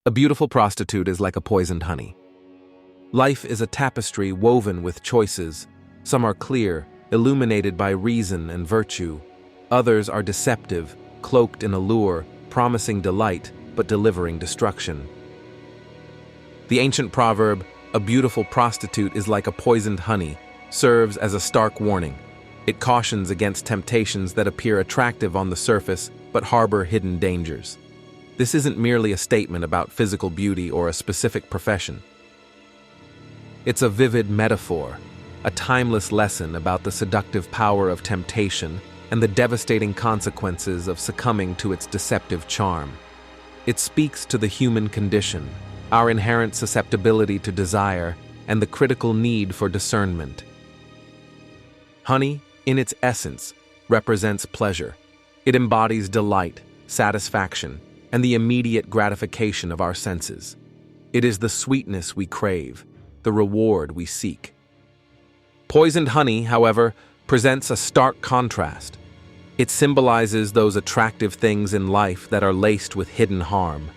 A beautiful prostitute is like a poisoned honey. Life is a tapestry woven with choices. Some are clear, illuminated by reason and virtue. Others are deceptive, cloaked in allure, promising delight, but delivering destruction. The ancient proverb, "A beautiful prostitute is like a poisoned honey," serves as a stark warning. It cautions against temptations that appear attractive on the surface, but harbor hidden dangers. This isn't merely a statement about physical beauty or a specific profession. It's a vivid metaphor, a timeless lesson about the seductive power of temptation and the devastating consequences of succumbing to its deceptive charm. It speaks to the human condition, our inherent susceptibility to desire, and the critical need for discernment. Honey, in its essence, represents pleasure. It embodies delight, satisfaction, and the immediate gratification of our senses. It is the sweetness we crave, the reward we seek. Poisoned honey, however, presents a stark contrast. It symbolizes those attractive things in life that are laced with hidden harm.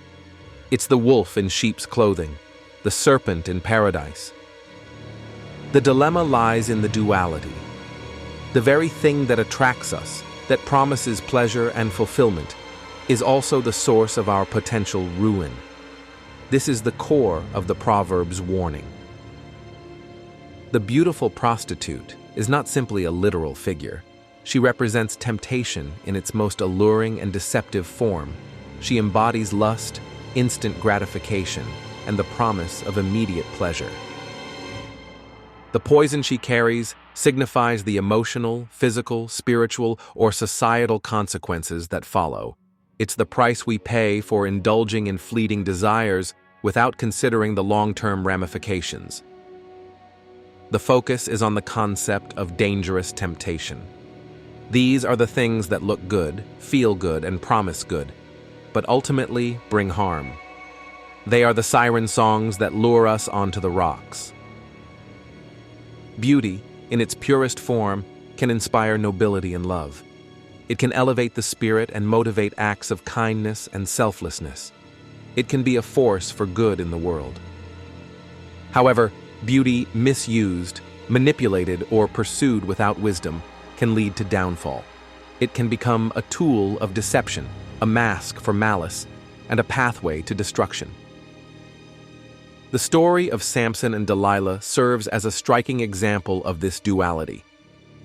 It's the wolf in sheep's clothing, the serpent in paradise. The dilemma lies in the duality. The very thing that attracts us, that promises pleasure and fulfillment, is also the source of our potential ruin. This is the core of the proverb's warning. The beautiful prostitute is not simply a literal figure. She represents temptation in its most alluring and deceptive form. She embodies lust, instant gratification, and the promise of immediate pleasure. The poison she carries signifies the emotional, physical, spiritual, or societal consequences that follow. It's the price we pay for indulging in fleeting desires without considering the long-term ramifications. The focus is on the concept of dangerous temptation. These are the things that look good, feel good, and promise good, but ultimately bring harm. They are the siren songs that lure us onto the rocks. Beauty, in its purest form, can inspire nobility and love. It can elevate the spirit and motivate acts of kindness and selflessness. It can be a force for good in the world. However, beauty misused, manipulated, or pursued without wisdom can lead to downfall. It can become a tool of deception, a mask for malice, and a pathway to destruction. The story of Samson and Delilah serves as a striking example of this duality.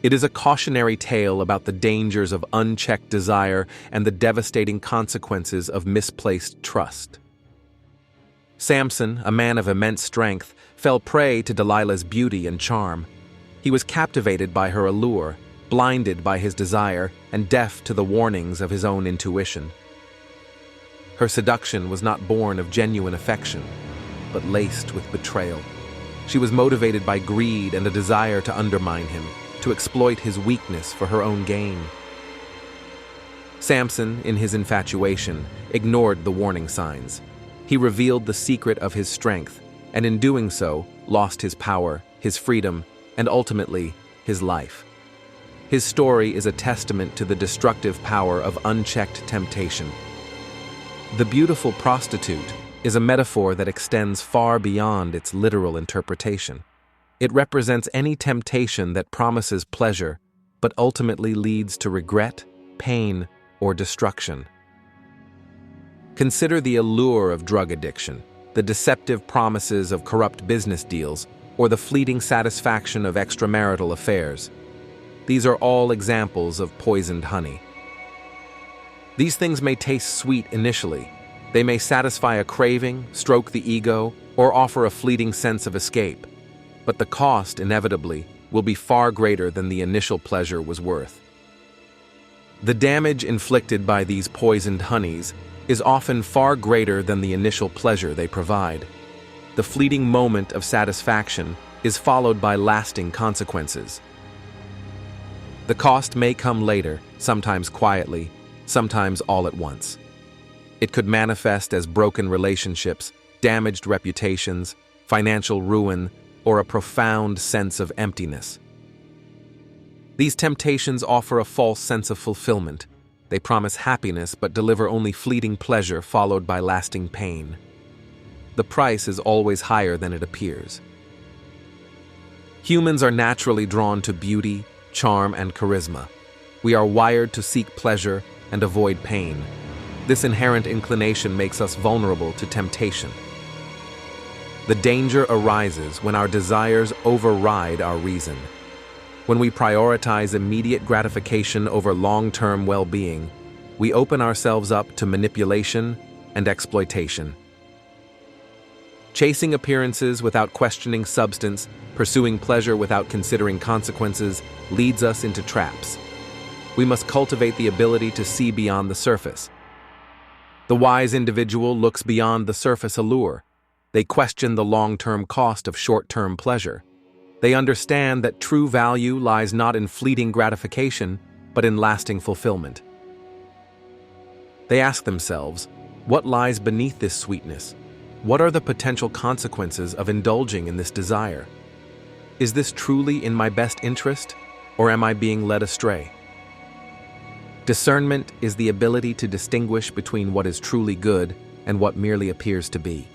It is a cautionary tale about the dangers of unchecked desire and the devastating consequences of misplaced trust. Samson, a man of immense strength, fell prey to Delilah's beauty and charm. He was captivated by her allure, blinded by his desire, and deaf to the warnings of his own intuition. Her seduction was not born of genuine affection, but laced with betrayal. She was motivated by greed and a desire to undermine him, to exploit his weakness for her own gain. Samson, in his infatuation, ignored the warning signs. He revealed the secret of his strength, and in doing so, lost his power, his freedom, and ultimately, his life. His story is a testament to the destructive power of unchecked temptation. The beautiful prostitute is a metaphor that extends far beyond its literal interpretation. It represents any temptation that promises pleasure, but ultimately leads to regret, pain, or destruction. Consider the allure of drug addiction, the deceptive promises of corrupt business deals, or the fleeting satisfaction of extramarital affairs. These are all examples of poisoned honey. These things may taste sweet initially. They may satisfy a craving, stroke the ego, or offer a fleeting sense of escape. But the cost, inevitably, will be far greater than the initial pleasure was worth. The damage inflicted by these poisoned honeys is often far greater than the initial pleasure they provide. The fleeting moment of satisfaction is followed by lasting consequences. The cost may come later, sometimes quietly, sometimes all at once. It could manifest as broken relationships, damaged reputations, financial ruin, or a profound sense of emptiness. These temptations offer a false sense of fulfillment. They promise happiness but deliver only fleeting pleasure followed by lasting pain. the price is always higher than it appears. Humans are naturally drawn to beauty, charm, and charisma. We are wired to seek pleasure and avoid pain. This inherent inclination makes us vulnerable to temptation. The danger arises when our desires override our reason. When we prioritize immediate gratification over long-term well-being, we open ourselves up to manipulation and exploitation. Chasing appearances without questioning substance, pursuing pleasure without considering consequences, leads us into traps. We must cultivate the ability to see beyond the surface. The wise individual looks beyond the surface allure. They question the long-term cost of short-term pleasure. They understand that true value lies not in fleeting gratification, but in lasting fulfillment. They ask themselves, what lies beneath this sweetness? What are the potential consequences of indulging in this desire? Is this truly in my best interest, or am I being led astray? Discernment is the ability to distinguish between what is truly good and what merely appears to be.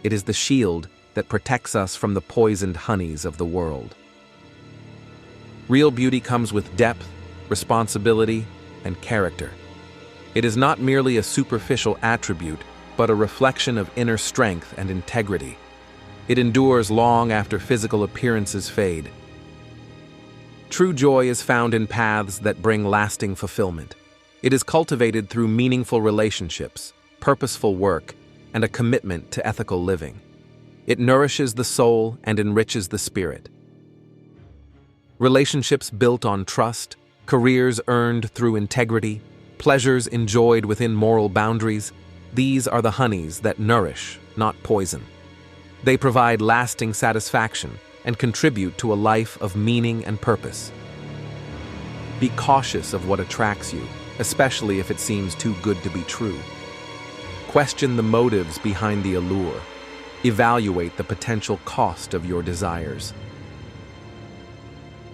It is the shield that protects us from the poisoned honeys of the world. Real beauty comes with depth, responsibility, and character. It is not merely a superficial attribute, but a reflection of inner strength and integrity. It endures long after physical appearances fade. True joy is found in paths that bring lasting fulfillment. It is cultivated through meaningful relationships, purposeful work, and a commitment to ethical living. It nourishes the soul and enriches the spirit. Relationships built on trust, careers earned through integrity, pleasures enjoyed within moral boundaries, these are the honeys that nourish, not poison. They provide lasting satisfaction and contribute to a life of meaning and purpose. Be cautious of what attracts you, especially if it seems too good to be true. Question the motives behind the allure. Evaluate the potential cost of your desires.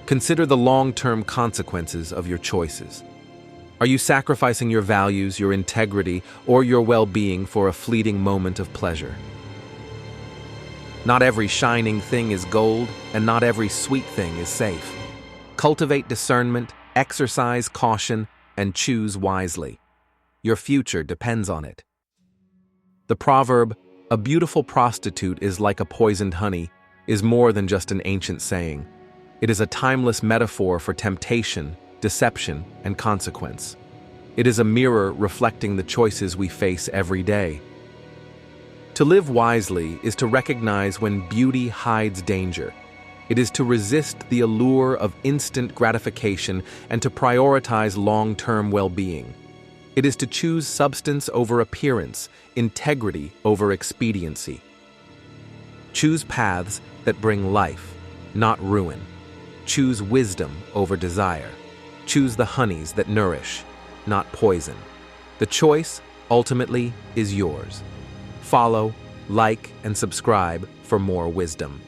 Consider the long-term consequences of your choices. Are you sacrificing your values, your integrity, or your well-being for a fleeting moment of pleasure? Not every shining thing is gold, and not every sweet thing is safe. Cultivate discernment, exercise caution, and choose wisely. Your future depends on it. The proverb, "A beautiful prostitute is like a poisoned honey," is more than just an ancient saying. It is a timeless metaphor for temptation, deception, and consequence. It is a mirror reflecting the choices we face every day. To live wisely is to recognize when beauty hides danger. It is to resist the allure of instant gratification and to prioritize long-term well-being. It is to choose substance over appearance, integrity over expediency. Choose paths that bring life, not ruin. Choose wisdom over desire. Choose the honeys that nourish, not poison. The choice, ultimately, is yours. Follow, like, and subscribe for more wisdom.